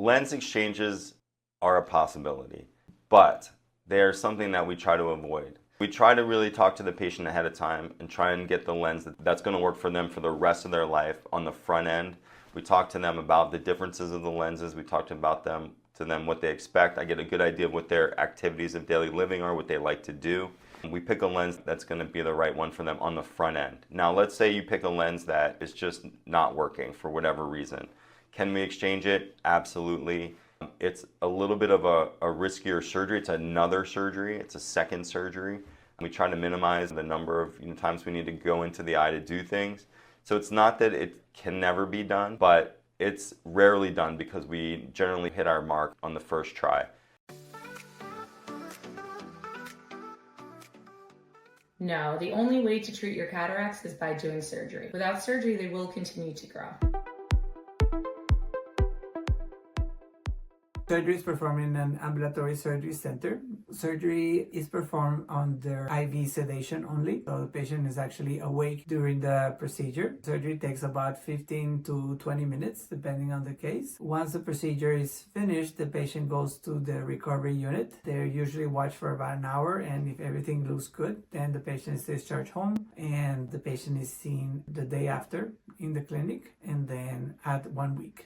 Lens exchanges are a possibility, but they are something that we try to avoid. We try to really talk to the patient ahead of time and try and get the lens that's going to work for them for the rest of their life on the front end. We talk to them about the differences of the lenses. We talk to them what they expect. I get a good idea of what their activities of daily living are, what they like to do. We pick a lens that's going to be the right one for them on the front end. Now, let's say you pick a lens that is just not working for whatever reason. Can we exchange it? Absolutely. It's a little bit of a riskier surgery. It's another surgery. It's a second surgery. We try to minimize the number of times we need to go into the eye to do things. So it's not that it can never be done, but it's rarely done because we generally hit our mark on the first try. No, the only way to treat your cataracts is by doing surgery. Without surgery, they will continue to grow. Surgery is performed in an ambulatory surgery center. Surgery is performed under IV sedation only, so the patient is actually awake during the procedure. Surgery takes about 15 to 20 minutes, depending on the case. Once the procedure is finished, the patient goes to the recovery unit. They're usually watched for about an hour, and if everything looks good, then the patient is discharged home, and the patient is seen the day after in the clinic, and then at 1 week.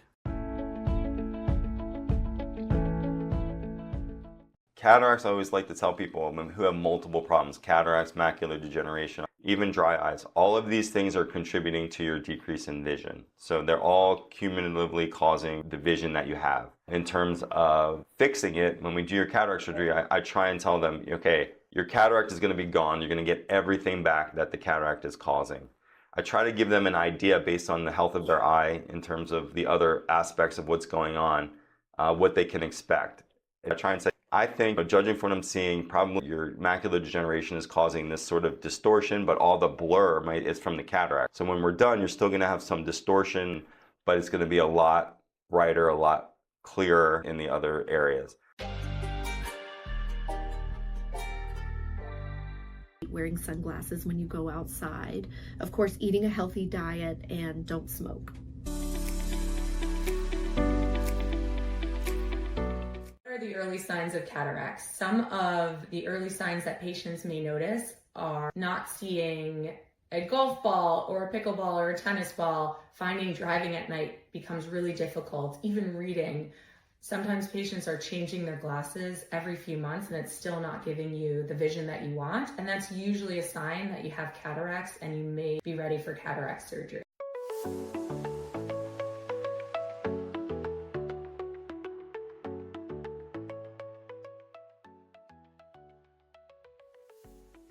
Cataracts, I always like to tell people who have multiple problems, cataracts, macular degeneration, even dry eyes, all of these things are contributing to your decrease in vision. So they're all cumulatively causing the vision that you have. In terms of fixing it, when we do your cataract surgery, I try and tell them, okay, your cataract is going to be gone. You're going to get everything back that the cataract is causing. I try to give them an idea based on the health of their eye in terms of the other aspects of what's going on, what they can expect. I try and say, I think, judging from what I'm seeing, probably your macular degeneration is causing this sort of distortion, but all the blur is from the cataract. So when we're done, you're still going to have some distortion, but it's going to be a lot brighter, a lot clearer in the other areas. Wearing sunglasses when you go outside. Of course, eating a healthy diet, and don't smoke. The early signs of cataracts. Some of the early signs that patients may notice are not seeing a golf ball or a pickleball or a tennis ball. Finding driving at night becomes really difficult. Even reading. Sometimes patients are changing their glasses every few months and it's still not giving you the vision that you want. And that's usually a sign that you have cataracts and you may be ready for cataract surgery.